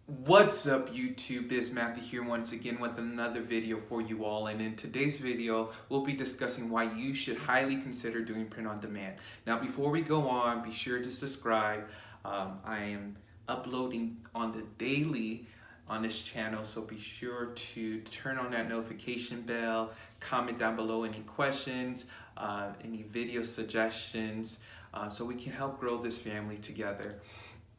What's up YouTube, it's Matthew here once again with another video for you all, and in today's video we'll be discussing why you should highly consider doing print on demand. Now before we go on, be sure to subscribe. I am uploading on the daily on this channel, so be sure to turn on that notification bell, comment down below any questions, any video suggestions, so we can help grow this family together.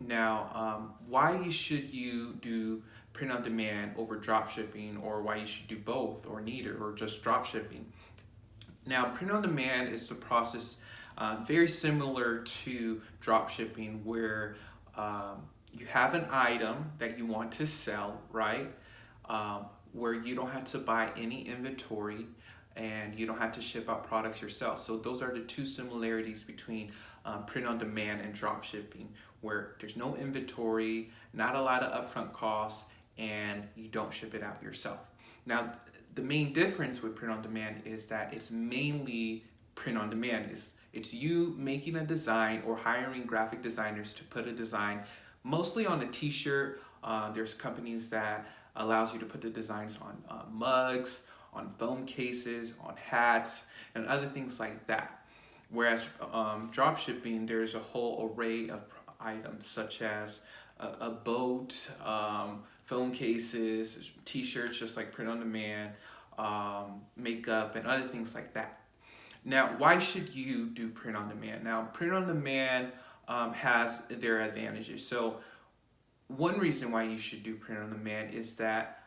Now, why should you do print on demand over drop shipping, or why you should do both or neither or just drop shipping? Now, print on demand is the process very similar to drop shipping, where you have an item that you want to sell, right? Where you don't have to buy any inventory and you don't have to ship out products yourself. So those are the two similarities between print on demand and drop shipping, where there's no inventory, not a lot of upfront costs, and you don't ship it out yourself. Now, the main difference with print on demand is that it's mainly print on demand. It's you making a design or hiring graphic designers to put a design, mostly on a t-shirt. There's companies that allows you to put the designs on mugs, on phone cases, on hats, and other things like that. Whereas drop shipping, there's a whole array of items such as a boat, phone cases, t-shirts, just like print on demand, makeup, and other things like that. Now, why should you do print on demand? Now, print on demand has their advantages. So one reason why you should do print on demand is that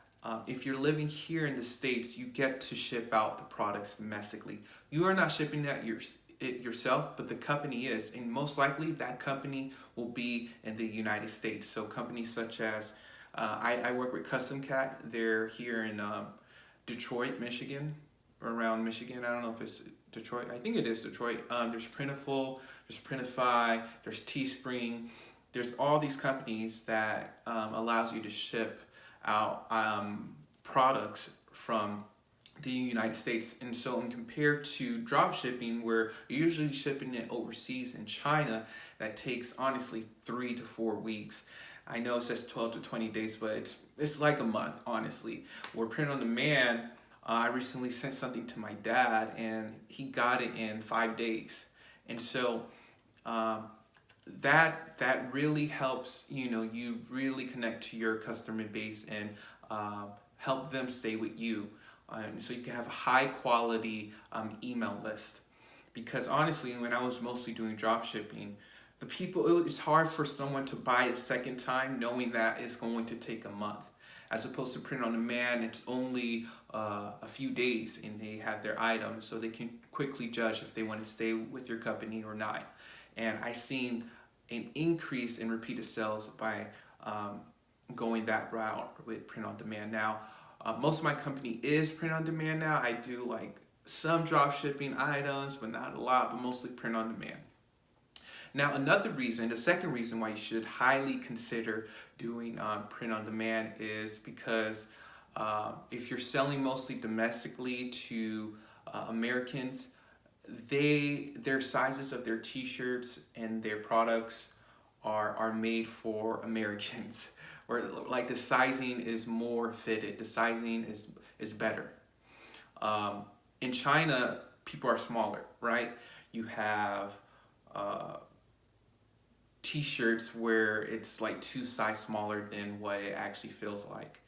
if you're living here in the States, you get to ship out the products domestically. You are not shipping that yourself, but the company is, and most likely that company will be in the United States. So companies such as, I work with Custom Cat. They're here in Detroit, Michigan, or around Michigan. I don't know if it's Detroit. I think it is Detroit. There's Printful, there's Printify, there's Teespring. There's all these companies that allows you to ship out products from the United States. And so in compared to drop shipping, where you're usually shipping it overseas in China, that takes honestly 3 to 4 weeks. I know it says 12 to 20 days, but it's like a month, honestly. Where print on demand, I recently sent something to my dad and he got it in 5 days. And so that really helps, you really connect to your customer base and help them stay with you. So you can have a high quality email list. Because honestly, when I was mostly doing drop shipping, it's hard for someone to buy a second time knowing that it's going to take a month. As opposed to print on demand, it's only a few days and they have their items, so they can quickly judge if they want to stay with your company or not. And I seen an increase in repeated sales by going that route with print on demand. Now, most of my company is print on demand now. I do like some drop shipping items, but not a lot, but mostly print on demand. Now, the second reason why you should highly consider doing print on demand is because if you're selling mostly domestically to Americans, their sizes of their t-shirts and their products are made for Americans, where like the sizing is more fitted, the sizing is better. In China, people are smaller, right? You have t-shirts where it's like 2 sizes smaller than what it actually feels like.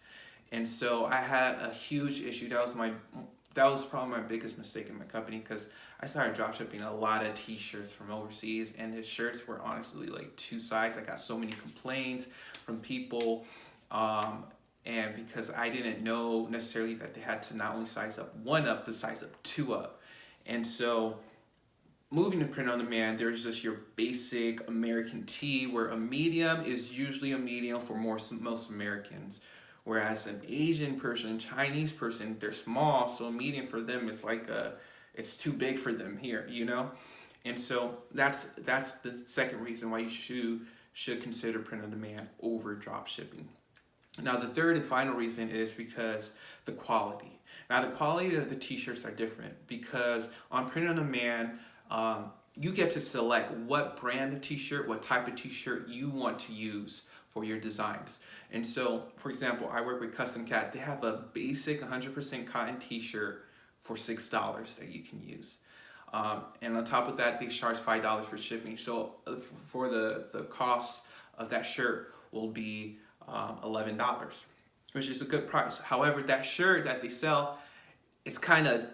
And so I had a huge issue. That was probably my biggest mistake in my company, because I started dropshipping a lot of t-shirts from overseas, and the shirts were honestly like 2 sizes. I got so many complaints from people, and because I didn't know necessarily that they had to not only size up 1 up, but size up 2 up. And so moving to print on demand, there's just your basic American tee, where a medium is usually a medium for most Americans. Whereas an Asian person, Chinese person, they're small, so a medium for them is like it's too big for them here, And so that's the second reason why you should consider print on demand over drop shipping. Now, the third and final reason is because the quality. Now, the quality of the t-shirts are different, because on print on demand, you get to select what brand of t-shirt, what type of t-shirt you want to use for your designs. And so, for example, I work with Custom Cat. They have a basic 100% cotton t-shirt for $6 that you can use. And on top of that, they charge $5 for shipping. So for the cost of that shirt will be $11, which is a good price. However, that shirt that they sell, it's kind of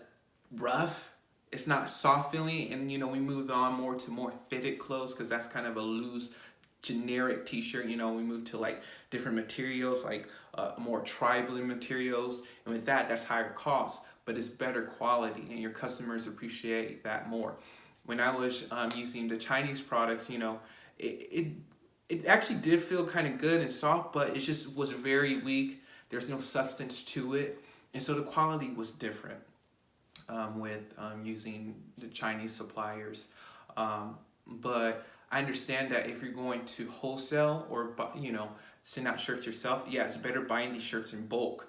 rough. It's not soft feeling, and we moved on more to more fitted clothes because that's kind of a loose, generic t-shirt. We moved to like different materials, like more tribal materials, and with that, that's higher cost, but it's better quality, and your customers appreciate that more. When I was using the Chinese products, it actually did feel kind of good and soft, but it just was very weak. There's no substance to it, and so the quality was different with using the Chinese suppliers. But I understand that if you're going to wholesale or send out shirts yourself, yeah, it's better buying these shirts in bulk.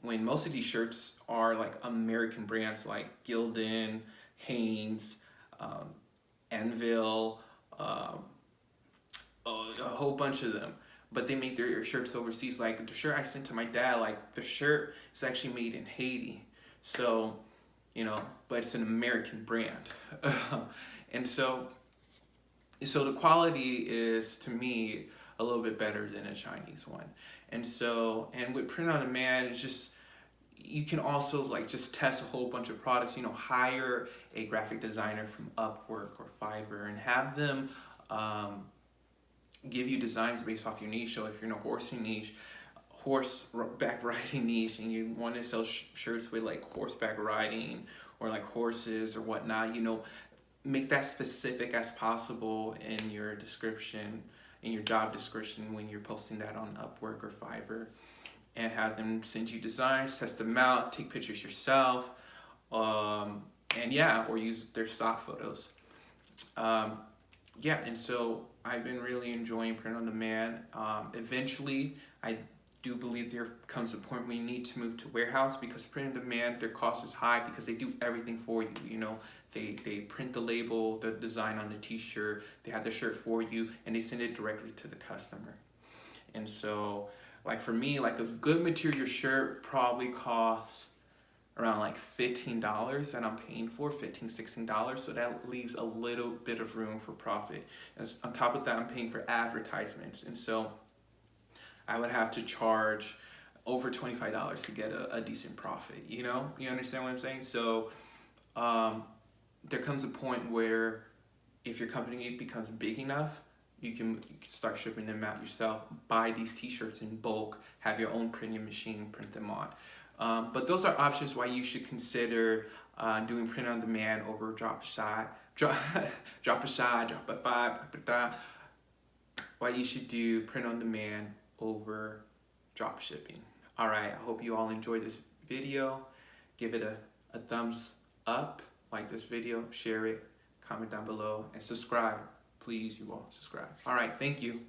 When most of these shirts are like American brands like Gildan, Hanes, Anvil, a whole bunch of them. But they make their shirts overseas. Like the shirt I sent to my dad, like the shirt is actually made in Haiti. So, but it's an American brand. And so the quality is, to me, a little bit better than a Chinese one. And with print on demand, it's just, you can also just test a whole bunch of products, hire a graphic designer from Upwork or Fiverr and have them give you designs based off your niche. So if you're in a horsing niche, horseback riding niche, and you want to sell shirts with like horseback riding or like horses or whatnot, make that specific as possible in your description, in your job description when you're posting that on Upwork or Fiverr, and have them send you designs, test them out, take pictures yourself, or use their stock photos. And so I've been really enjoying print on demand. Eventually, I do believe there comes a point when you need to move to warehouse, because print on demand, their cost is high because they do everything for you. They print the label, the design on the t-shirt, they have the shirt for you, and they send it directly to the customer. And so, like for me, like a good material shirt probably costs around like $15 that I'm paying for, $16. So that leaves a little bit of room for profit. And on top of that, I'm paying for advertisements. And so I would have to charge over $25 to get a decent profit, You understand what I'm saying? So there comes a point where if your company becomes big enough, you can start shipping them out yourself, buy these t-shirts in bulk, have your own printing machine, print them on. But those are options why you should consider doing print on demand over Shopify, why you should do print on demand over drop shipping. All right, I hope you all enjoyed this video. Give it a thumbs up, like this video, share it, comment down below, and subscribe. Please, you all subscribe. All right, thank you.